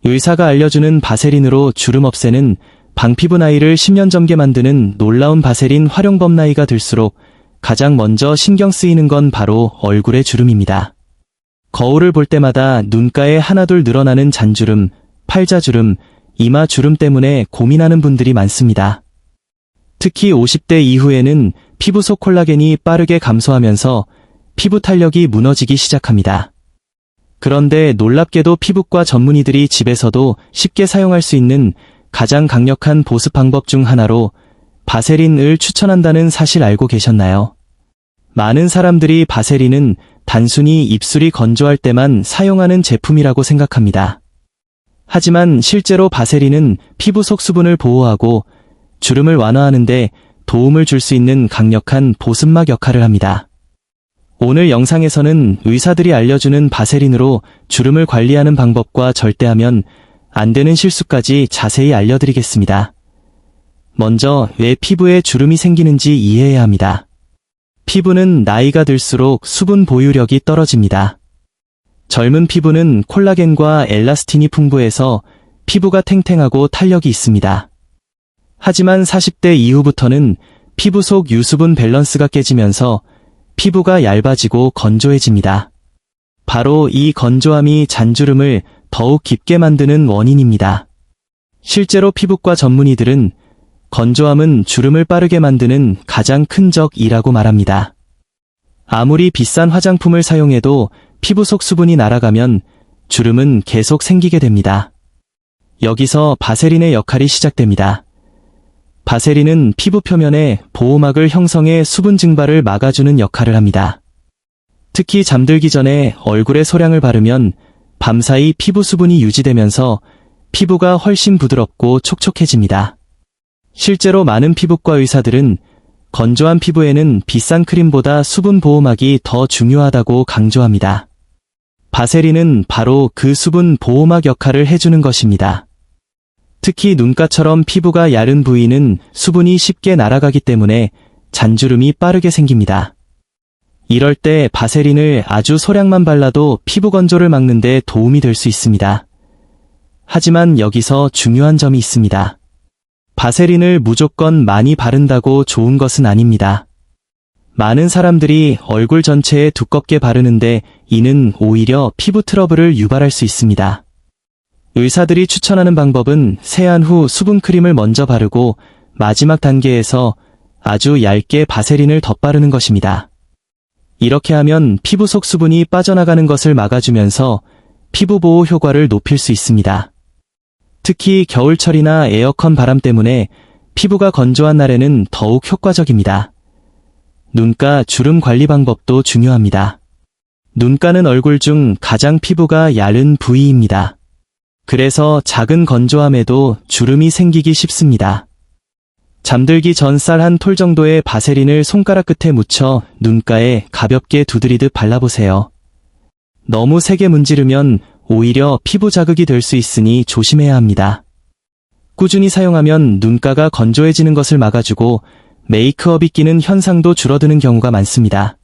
의사가 알려주는 바세린으로 주름 없애는 방피부 나이를 10년 젊게 만드는 놀라운 바세린 활용법. 나이가 들수록 가장 먼저 신경 쓰이는 건 바로 얼굴의 주름입니다. 거울을 볼 때마다 눈가에 하나둘 늘어나는 잔주름, 팔자주름, 이마주름 때문에 고민하는 분들이 많습니다. 특히 50대 이후에는 피부 속 콜라겐이 빠르게 감소하면서 피부 탄력이 무너지기 시작합니다. 그런데 놀랍게도 피부과 전문의들이 집에서도 쉽게 사용할 수 있는 가장 강력한 보습 방법 중 하나로 바세린을 추천한다는 사실 알고 계셨나요? 많은 사람들이 바세린은 단순히 입술이 건조할 때만 사용하는 제품이라고 생각합니다. 하지만 실제로 바세린은 피부 속 수분을 보호하고 주름을 완화하는 데 도움을 줄 수 있는 강력한 보습막 역할을 합니다. 오늘 영상에서는 의사들이 알려주는 바세린으로 주름을 관리하는 방법과 절대 하면 안 되는 실수까지 자세히 알려드리겠습니다. 먼저 왜 피부에 주름이 생기는지 이해해야 합니다. 피부는 나이가 들수록 수분 보유력이 떨어집니다. 젊은 피부는 콜라겐과 엘라스틴이 풍부해서 피부가 탱탱하고 탄력이 있습니다. 하지만 40대 이후부터는 피부 속 유수분 밸런스가 깨지면서 피부가 얇아지고 건조해집니다. 바로 이 건조함이 잔주름을 더욱 깊게 만드는 원인입니다. 실제로 피부과 전문의들은 건조함은 주름을 빠르게 만드는 가장 큰 적이라고 말합니다. 아무리 비싼 화장품을 사용해도 피부 속 수분이 날아가면 주름은 계속 생기게 됩니다. 여기서 바세린의 역할이 시작됩니다. 바세린은 피부 표면에 보호막을 형성해 수분 증발을 막아주는 역할을 합니다. 특히 잠들기 전에 얼굴에 소량을 바르면 밤사이 피부 수분이 유지되면서 피부가 훨씬 부드럽고 촉촉해집니다. 실제로 많은 피부과 의사들은 건조한 피부에는 비싼 크림보다 수분 보호막이 더 중요하다고 강조합니다. 바세린은 바로 그 수분 보호막 역할을 해주는 것입니다. 특히 눈가처럼 피부가 야른 부위는 수분이 쉽게 날아가기 때문에 잔주름이 빠르게 생깁니다. 이럴 때 바세린을 아주 소량만 발라도 피부 건조를 막는 데 도움이 될 수 있습니다. 하지만 여기서 중요한 점이 있습니다. 바세린을 무조건 많이 바른다고 좋은 것은 아닙니다. 많은 사람들이 얼굴 전체에 두껍게 바르는데 이는 오히려 피부 트러블을 유발할 수 있습니다. 의사들이 추천하는 방법은 세안 후 수분크림을 먼저 바르고 마지막 단계에서 아주 얇게 바세린을 덧바르는 것입니다. 이렇게 하면 피부 속 수분이 빠져나가는 것을 막아주면서 피부 보호 효과를 높일 수 있습니다. 특히 겨울철이나 에어컨 바람 때문에 피부가 건조한 날에는 더욱 효과적입니다. 눈가 주름 관리 방법도 중요합니다. 눈가는 얼굴 중 가장 피부가 야른 부위입니다. 그래서 작은 건조함에도 주름이 생기기 쉽습니다. 잠들기 전 쌀 한 톨 정도의 바세린을 손가락 끝에 묻혀 눈가에 가볍게 두드리듯 발라보세요. 너무 세게 문지르면 오히려 피부 자극이 될 수 있으니 조심해야 합니다. 꾸준히 사용하면 눈가가 건조해지는 것을 막아주고 메이크업이 끼는 현상도 줄어드는 경우가 많습니다.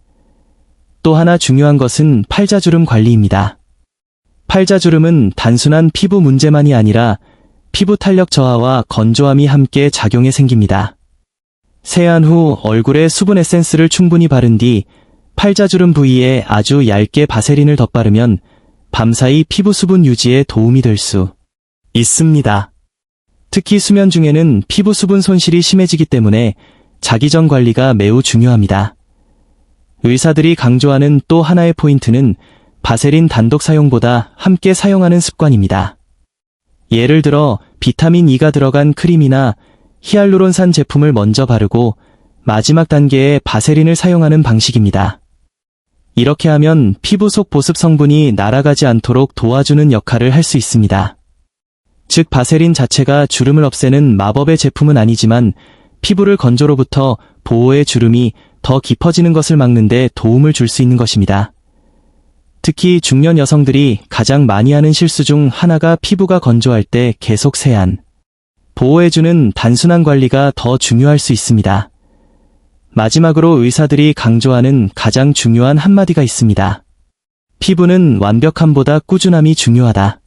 또 하나 중요한 것은 팔자주름 관리입니다. 팔자주름은 단순한 피부 문제만이 아니라 피부 탄력 저하와 건조함이 함께 작용해 생깁니다. 세안 후 얼굴에 수분 에센스를 충분히 바른 뒤 팔자주름 부위에 아주 얇게 바세린을 덧바르면 밤사이 피부 수분 유지에 도움이 될 수 있습니다. 특히 수면 중에는 피부 수분 손실이 심해지기 때문에 자기 전 관리가 매우 중요합니다. 의사들이 강조하는 또 하나의 포인트는 바세린 단독 사용보다 함께 사용하는 습관입니다. 예를 들어 비타민 E가 들어간 크림이나 히알루론산 제품을 먼저 바르고 마지막 단계에 바세린을 사용하는 방식입니다. 이렇게 하면 피부 속 보습 성분이 날아가지 않도록 도와주는 역할을 할 수 있습니다. 즉 바세린 자체가 주름을 없애는 마법의 제품은 아니지만 피부를 건조로부터 보호해 주름이 더 깊어지는 것을 막는 데 도움을 줄 수 있는 것입니다. 특히 중년 여성들이 가장 많이 하는 실수 중 하나가 피부가 건조할 때 계속 세안, 보호해주는 단순한 관리가 더 중요할 수 있습니다. 마지막으로 의사들이 강조하는 가장 중요한 한마디가 있습니다. 피부는 완벽함보다 꾸준함이 중요하다.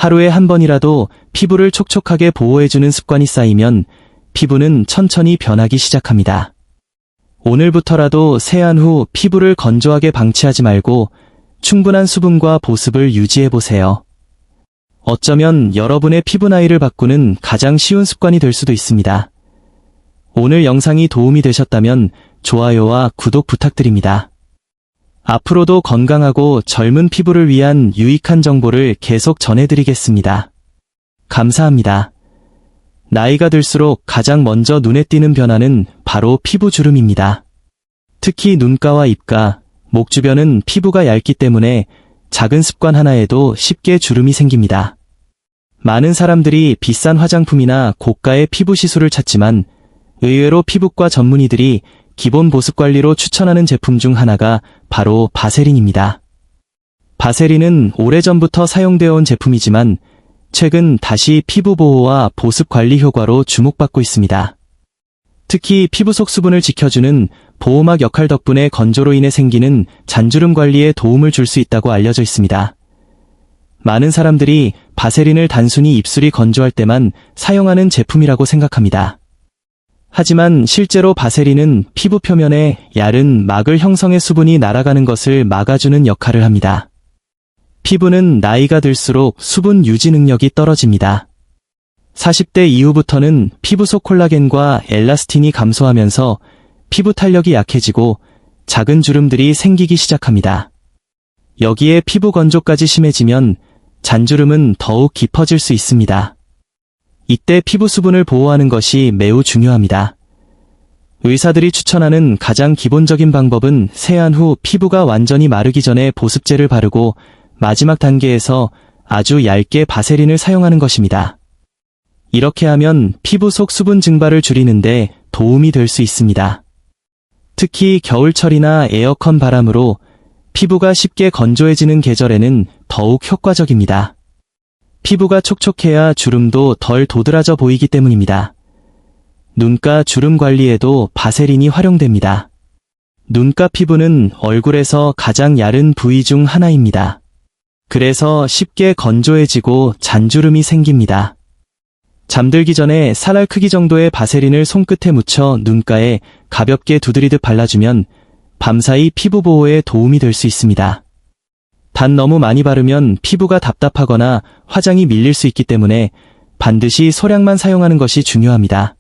하루에 한 번이라도 피부를 촉촉하게 보호해주는 습관이 쌓이면 피부는 천천히 변하기 시작합니다. 오늘부터라도 세안 후 피부를 건조하게 방치하지 말고 충분한 수분과 보습을 유지해보세요. 어쩌면 여러분의 피부 나이를 바꾸는 가장 쉬운 습관이 될 수도 있습니다. 오늘 영상이 도움이 되셨다면 좋아요와 구독 부탁드립니다. 앞으로도 건강하고 젊은 피부를 위한 유익한 정보를 계속 전해드리겠습니다. 감사합니다. 나이가 들수록 가장 먼저 눈에 띄는 변화는 바로 피부 주름입니다. 특히 눈가와 입가, 목 주변은 피부가 얇기 때문에 작은 습관 하나에도 쉽게 주름이 생깁니다. 많은 사람들이 비싼 화장품이나 고가의 피부 시술을 찾지만 의외로 피부과 전문의들이 기본 보습 관리로 추천하는 제품 중 하나가 바로 바세린입니다. 바세린은 오래전부터 사용되어 온 제품이지만 최근 다시 피부 보호와 보습 관리 효과로 주목받고 있습니다. 특히 피부 속 수분을 지켜주는 보호막 역할 덕분에 건조로 인해 생기는 잔주름 관리에 도움을 줄 수 있다고 알려져 있습니다. 많은 사람들이 바세린을 단순히 입술이 건조할 때만 사용하는 제품이라고 생각합니다. 하지만 실제로 바세린은 피부 표면에 얇은 막을 형성해 수분이 날아가는 것을 막아주는 역할을 합니다. 피부는 나이가 들수록 수분 유지 능력이 떨어집니다. 40대 이후부터는 피부 속 콜라겐과 엘라스틴이 감소하면서 피부 탄력이 약해지고 작은 주름들이 생기기 시작합니다. 여기에 피부 건조까지 심해지면 잔주름은 더욱 깊어질 수 있습니다. 이때 피부 수분을 보호하는 것이 매우 중요합니다. 의사들이 추천하는 가장 기본적인 방법은 세안 후 피부가 완전히 마르기 전에 보습제를 바르고 마지막 단계에서 아주 얇게 바세린을 사용하는 것입니다. 이렇게 하면 피부 속 수분 증발을 줄이는데 도움이 될 수 있습니다. 특히 겨울철이나 에어컨 바람으로 피부가 쉽게 건조해지는 계절에는 더욱 효과적입니다. 피부가 촉촉해야 주름도 덜 도드라져 보이기 때문입니다. 눈가 주름 관리에도 바세린이 활용됩니다. 눈가 피부는 얼굴에서 가장 얇은 부위 중 하나입니다. 그래서 쉽게 건조해지고 잔주름이 생깁니다. 잠들기 전에 살알 크기 정도의 바세린을 손끝에 묻혀 눈가에 가볍게 두드리듯 발라주면 밤사이 피부 보호에 도움이 될 수 있습니다. 단 너무 많이 바르면 피부가 답답하거나 화장이 밀릴 수 있기 때문에 반드시 소량만 사용하는 것이 중요합니다.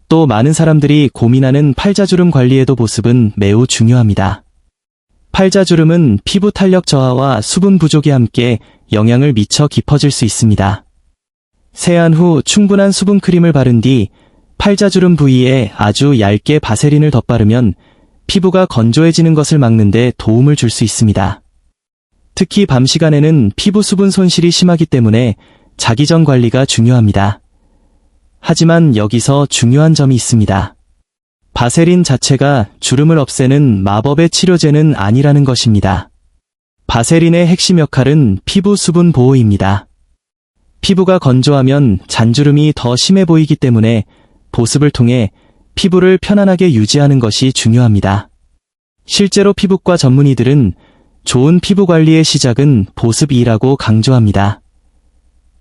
또 많은 사람들이 고민하는 팔자주름 관리에도 보습은 매우 중요합니다. 팔자주름은 피부 탄력 저하와 수분 부족이 함께 영향을 미쳐 깊어질 수 있습니다. 세안 후 충분한 수분 크림을 바른 뒤 팔자주름 부위에 아주 얇게 바세린을 덧바르면 피부가 건조해지는 것을 막는 데 도움을 줄 수 있습니다. 특히 밤 시간에는 피부 수분 손실이 심하기 때문에 자기 전 관리가 중요합니다. 하지만 여기서 중요한 점이 있습니다. 바세린 자체가 주름을 없애는 마법의 치료제는 아니라는 것입니다. 바세린의 핵심 역할은 피부 수분 보호입니다. 피부가 건조하면 잔주름이 더 심해 보이기 때문에 보습을 통해 피부를 편안하게 유지하는 것이 중요합니다. 실제로 피부과 전문의들은 좋은 피부 관리의 시작은 보습이라고 강조합니다.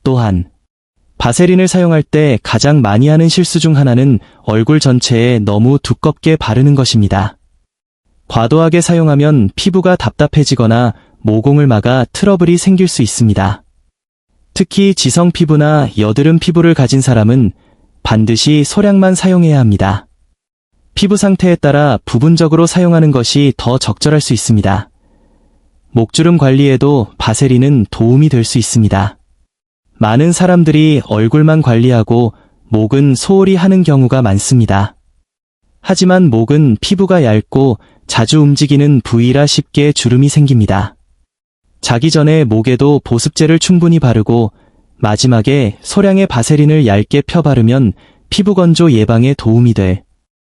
또한 바세린을 사용할 때 가장 많이 하는 실수 중 하나는 얼굴 전체에 너무 두껍게 바르는 것입니다. 과도하게 사용하면 피부가 답답해지거나 모공을 막아 트러블이 생길 수 있습니다. 특히 지성 피부나 여드름 피부를 가진 사람은 반드시 소량만 사용해야 합니다. 피부 상태에 따라 부분적으로 사용하는 것이 더 적절할 수 있습니다. 목주름 관리에도 바세린은 도움이 될 수 있습니다. 많은 사람들이 얼굴만 관리하고 목은 소홀히 하는 경우가 많습니다. 하지만 목은 피부가 얇고 자주 움직이는 부위라 쉽게 주름이 생깁니다. 자기 전에 목에도 보습제를 충분히 바르고 마지막에 소량의 바세린을 얇게 펴 바르면 피부 건조 예방에 도움이 될